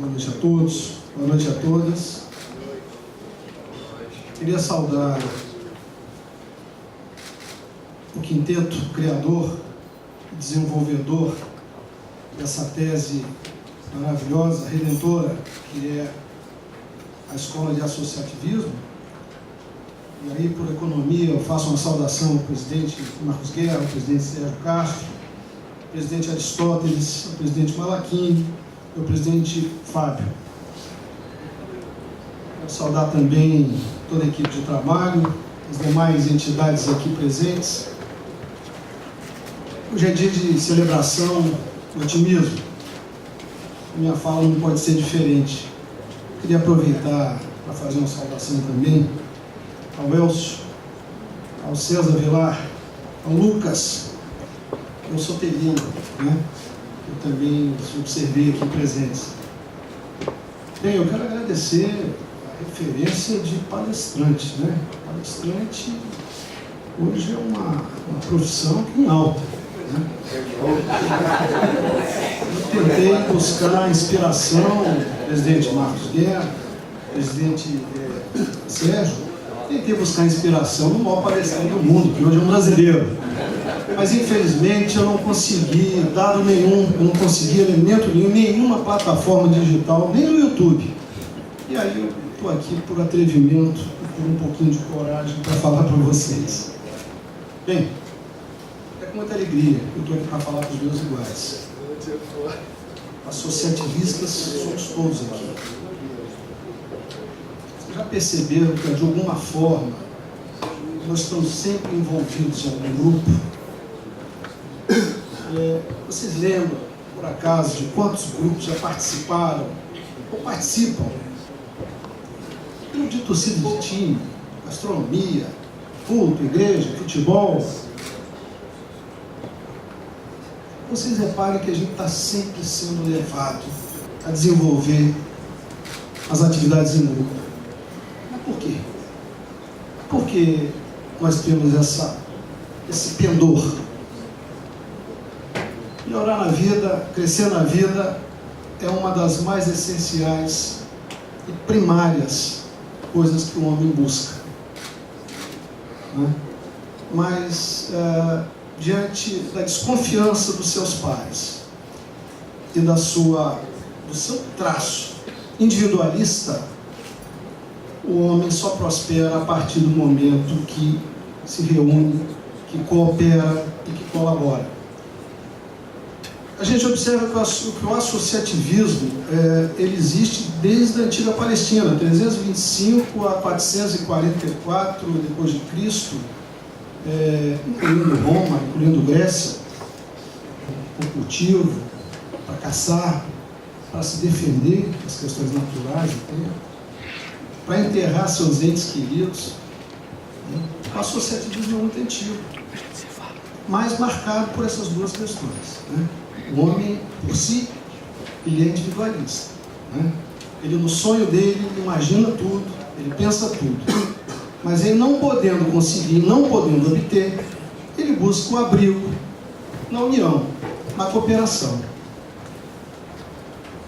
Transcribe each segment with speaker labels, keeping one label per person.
Speaker 1: Boa noite a todos, boa noite a todas. Queria saudar o quinteto criador e desenvolvedor dessa tese maravilhosa, redentora, que é a Escola de Associativismo. E aí, por economia, eu faço uma saudação ao presidente Marcos Guerra, ao presidente Sérgio Castro, ao presidente Aristóteles, ao presidente Malaquini, ao presidente Fábio. Quero saudar também toda a equipe de trabalho, as demais entidades aqui presentes. Hoje é dia de celebração do otimismo. Minha fala não pode ser diferente. Queria aproveitar para fazer uma saudação também ao Elcio, ao César Vilar, ao Lucas, ao Sotelino, né? Eu também observei aqui presentes. Bem, eu quero agradecer a referência de palestrante, né? Palestrante hoje é uma profissão em alta, né? Eu tentei buscar inspiração, presidente Marcos Guerra, presidente Sérgio, tentei buscar inspiração no maior palestrante do mundo, que hoje é um brasileiro. Mas infelizmente eu não consegui dado nenhum, eu não consegui elemento nenhum, nenhuma plataforma digital, nem no YouTube. E aí eu estou aqui por atrevimento e por um pouquinho de coragem para falar para vocês. Bem, é com muita alegria que eu estou aqui para falar para os meus iguais. Associativistas somos todos aqui. Vocês já perceberam que de alguma forma nós estamos sempre envolvidos em algum grupo? Vocês lembram, por acaso, de quantos grupos já participaram ou participam? Grupo de torcida de time, gastronomia, culto, igreja, futebol. Vocês reparem que a gente está sempre sendo levado a desenvolver as atividades em grupo. Mas por quê? Porque nós temos esse pendor. Melhorar na vida, crescer na vida, é uma das mais essenciais e primárias coisas que o homem busca. Né? Mas, diante da desconfiança dos seus pais e do seu traço individualista, o homem só prospera a partir do momento que se reúne, que coopera e que colabora. A gente observa que o associativismo ele existe desde a antiga Palestina, 325 a 444 depois de Cristo, incluindo Roma, incluindo Grécia, por cultivo, para caçar, para se defender das questões naturais, para enterrar seus entes queridos. O associativismo é muito antigo, mas marcado por essas duas questões, né? O homem, por si, ele é individualista, né? Ele, no sonho dele, imagina tudo, ele pensa tudo. Mas ele não podendo conseguir, não podendo obter, ele busca o abrigo na união, na cooperação.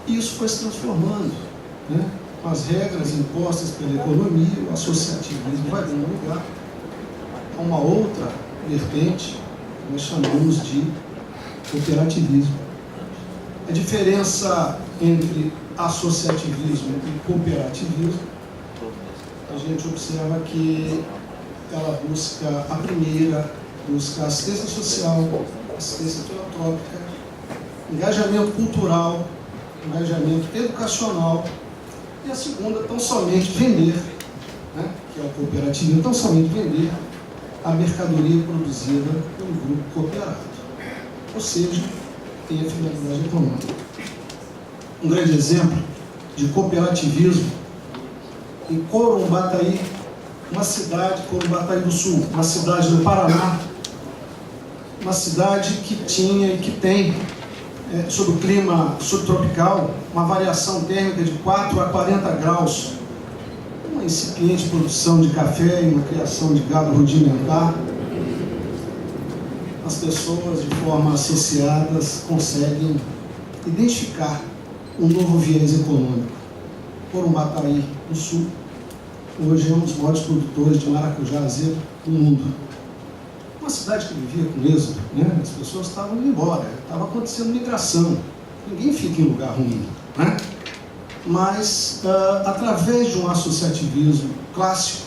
Speaker 1: E isso foi se transformando, né? Com as regras impostas pela economia, o associativismo vai dando lugar a uma outra vertente, que nós chamamos de cooperativismo. A diferença entre associativismo e cooperativismo, a gente observa que ela busca, a primeira, busca assistência social, assistência filantrópica, engajamento cultural, engajamento educacional, e a segunda, tão somente vender, né, que é o cooperativismo, tão somente vender a mercadoria produzida pelo grupo cooperado. Ou seja, tem a finalidade econômica. Um grande exemplo de cooperativismo em Corumbataí, uma cidade, Corumbataí do Sul, uma cidade do Paraná, uma cidade que tinha e que tem, sob o clima subtropical, uma variação térmica de 4 a 40 graus, uma incipiente produção de café e uma criação de gado rudimentar. As pessoas, de forma associadas, conseguem identificar um novo viés econômico. Corumbataí, no sul, hoje é um dos maiores produtores de maracujá azedo do mundo. Uma cidade que vivia com êxodo, né? As pessoas estavam indo embora, estava acontecendo migração. Ninguém fica em lugar ruim, né? Mas, através de um associativismo clássico,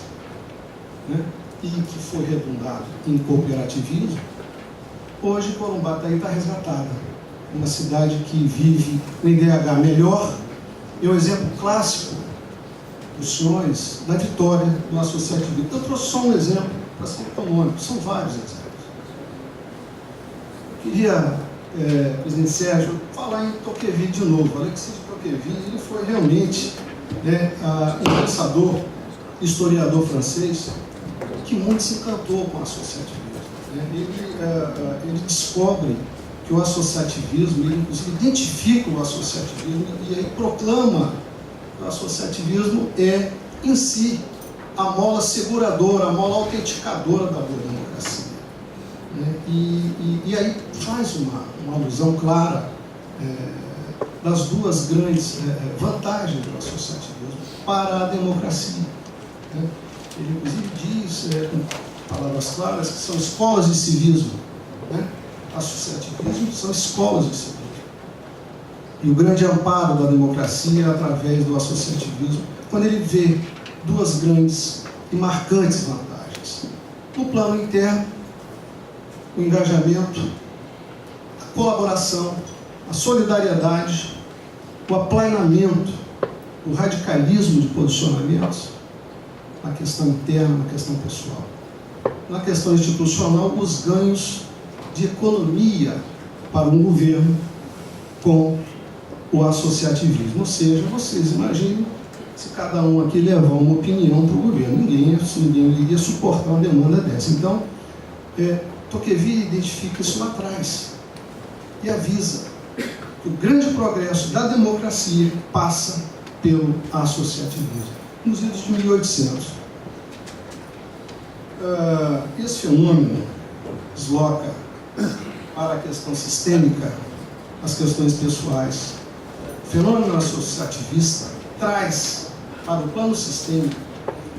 Speaker 1: né? E que foi redundado em cooperativismo, hoje Corumbataí está resgatada. Uma cidade que vive um IDH melhor. E um exemplo clássico dos senhores da vitória do associativismo. Eu trouxe só um exemplo para ser econômico, são vários exemplos. Eu queria, presidente Sérgio, falar em Tocqueville de novo. Alexis de Tocqueville, ele foi realmente um pensador, historiador francês, que muito se encantou com o associativismo. Ele descobre que o associativismo, ele inclusive identifica o associativismo e aí proclama que o associativismo é, em si, a mola seguradora, a mola autenticadora da boa democracia. E aí faz uma alusão clara das duas grandes vantagens do associativismo para a democracia. Ele, inclusive, diz, com palavras claras, que são escolas de civismo. Associativismo são escolas de civismo. E o grande amparo da democracia é através do associativismo, quando ele vê duas grandes e marcantes vantagens. No plano interno, o engajamento, a colaboração, a solidariedade, o aplainamento, o radicalismo de posicionamentos na questão interna, na questão pessoal. Na questão institucional, os ganhos de economia para um governo com o associativismo. Ou seja, vocês imaginem se cada um aqui levar uma opinião para o governo. Ninguém iria suportar uma demanda dessa. Então, Tocqueville identifica isso lá atrás e avisa que o grande progresso da democracia passa pelo associativismo. Nos idos de 1800. Esse fenômeno desloca para a questão sistêmica as questões pessoais. O fenômeno associativista traz para o plano sistêmico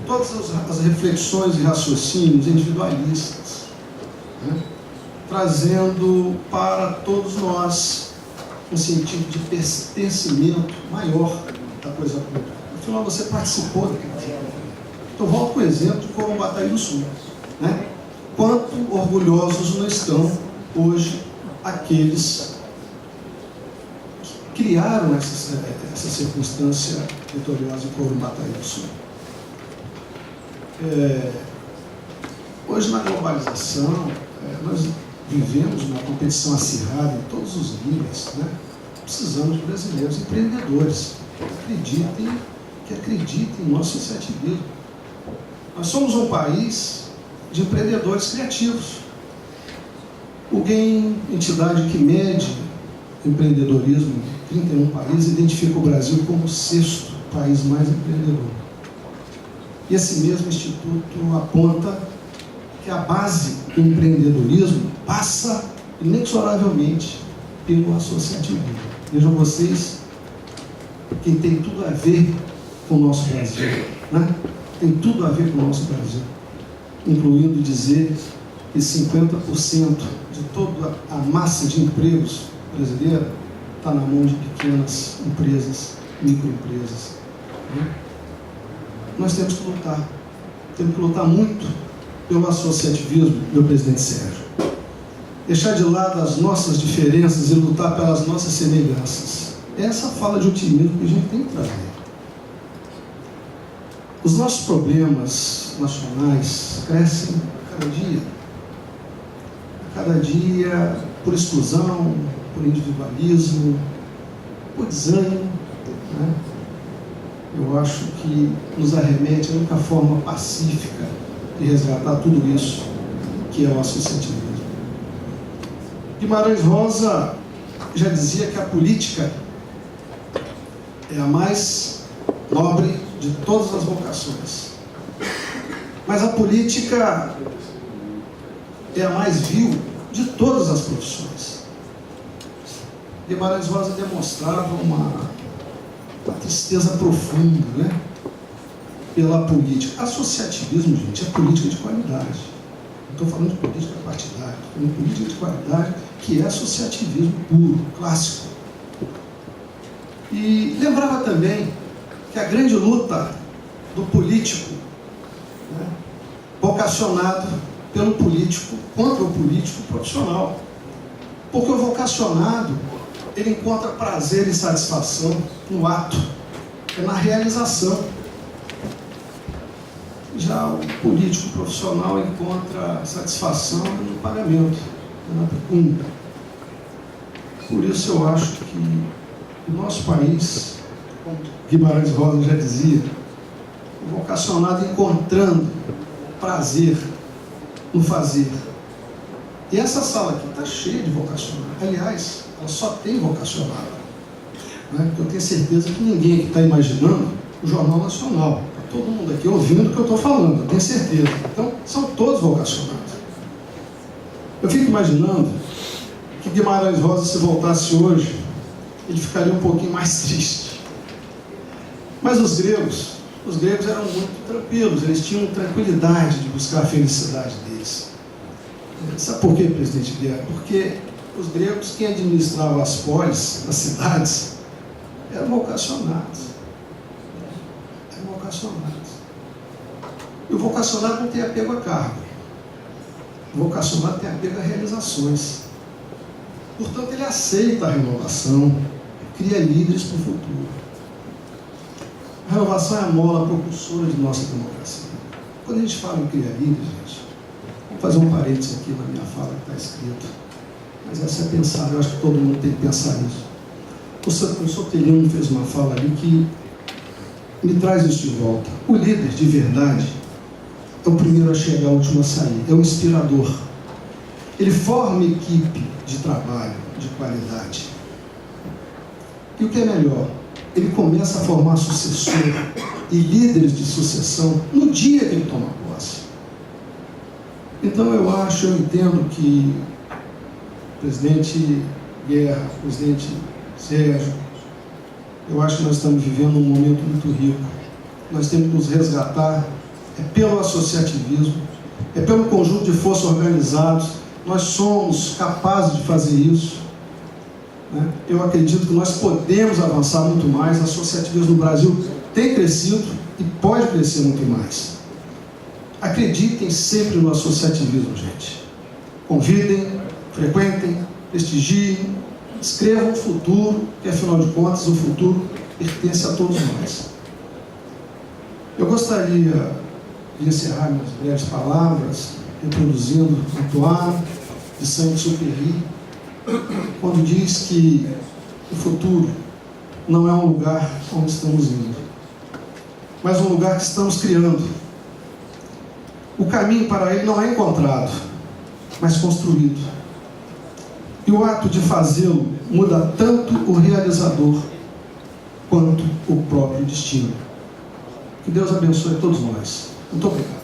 Speaker 1: todas as reflexões e raciocínios individualistas, trazendo para todos nós um sentido de pertencimento maior da coisa pública. Afinal, você participou daquela coisa. Então, volto com o exemplo de Corumbataí do Sul. Quanto orgulhosos não estão hoje aqueles que criaram essa circunstância vitoriosa em Corumbataí do Sul. Hoje, na globalização, nós vivemos uma competição acirrada em todos os níveis. Precisamos de brasileiros empreendedores que acreditem no nosso associativismo. Nós somos um país de empreendedores criativos. O GAME, entidade que mede empreendedorismo em 31 países, identifica o Brasil como o 6º país mais empreendedor. E esse mesmo instituto aponta que a base do empreendedorismo passa inexoravelmente pelo associativismo. Vejam vocês, quem tem tudo a ver com o nosso Brasil, tem tudo a ver com o nosso Brasil, incluindo dizer que 50% de toda a massa de empregos brasileira está na mão de pequenas empresas, microempresas. Nós temos que lutar muito pelo associativismo, meu presidente Sérgio. Deixar de lado as nossas diferenças e lutar pelas nossas semelhanças. Essa fala de otimismo que a gente tem que trazer. Os nossos problemas nacionais crescem a cada dia por exclusão, por individualismo, por desânimo. Eu acho que nos arremete a única forma pacífica de resgatar tudo isso, que é o associativismo. Guimarães Rosa já dizia que a política é a mais nobre de todas as vocações. Mas a política é a mais vil de todas as profissões. Guimarães Rosa demonstrava uma tristeza profunda, né? Pela política. Associativismo, gente, é política de qualidade. Não estou falando de política partidária, estou falando de política de qualidade, que é associativismo puro, clássico. E lembrava também que a grande luta do político, né, vocacionado pelo político contra o político profissional. Porque o vocacionado, ele encontra prazer e satisfação no ato, é na realização. Já o político profissional encontra satisfação no pagamento, na pecúnia. Por isso eu acho que o nosso país, como Guimarães Rosa já dizia, o vocacionado encontrando prazer no fazer. E essa sala aqui está cheia de vocacionados. Aliás, ela só tem vocacionado. Né? Eu tenho certeza que ninguém aqui está imaginando o Jornal Nacional. Está todo mundo aqui ouvindo o que eu estou falando, eu tenho certeza. Então, são todos vocacionados. Eu fico imaginando que Guimarães Rosa, se voltasse hoje, ele ficaria um pouquinho mais triste. Mas os gregos eram muito tranquilos, eles tinham tranquilidade de buscar a felicidade deles. Sabe por quê, presidente Guerra? Porque os gregos, quem administrava as polis, as cidades, eram vocacionados. Eram vocacionados. E o vocacionado não tem apego a cargo. O vocacionado tem apego a realizações. Portanto, ele aceita a renovação, cria líderes para o futuro. A renovação é a mola propulsora de nossa democracia. Quando a gente fala em criar líderes, gente, vou fazer um parênteses aqui na minha fala que está escrito, mas essa é pensar, eu acho que todo mundo tem que pensar nisso. O Sotelino fez uma fala ali que me traz isso de volta. O líder de verdade é o primeiro a chegar, o último a sair, é o inspirador. Ele forma uma equipe de trabalho, de qualidade. E o que é melhor? Ele começa a formar sucessor e líderes de sucessão no dia que ele toma posse. Então eu entendo que o presidente Guerra, o presidente Sérgio, eu acho que nós estamos vivendo um momento muito rico. Nós temos que nos resgatar, é pelo associativismo, é pelo conjunto de forças organizadas. Nós somos capazes de fazer isso. Eu acredito que nós podemos avançar muito mais. A associativismo no Brasil tem crescido e pode crescer muito mais. Acreditem sempre no associativismo, gente. Convidem, frequentem, prestigiem, escrevam o futuro, que afinal de contas o futuro pertence a todos nós. Eu gostaria de encerrar minhas breves palavras reproduzindo Antoine de Saint-Exupéry, quando diz que o futuro não é um lugar onde estamos indo, mas um lugar que estamos criando. O caminho para ele não é encontrado, mas construído. E o ato de fazê-lo muda tanto o realizador quanto o próprio destino. Que Deus abençoe todos nós. Muito obrigado.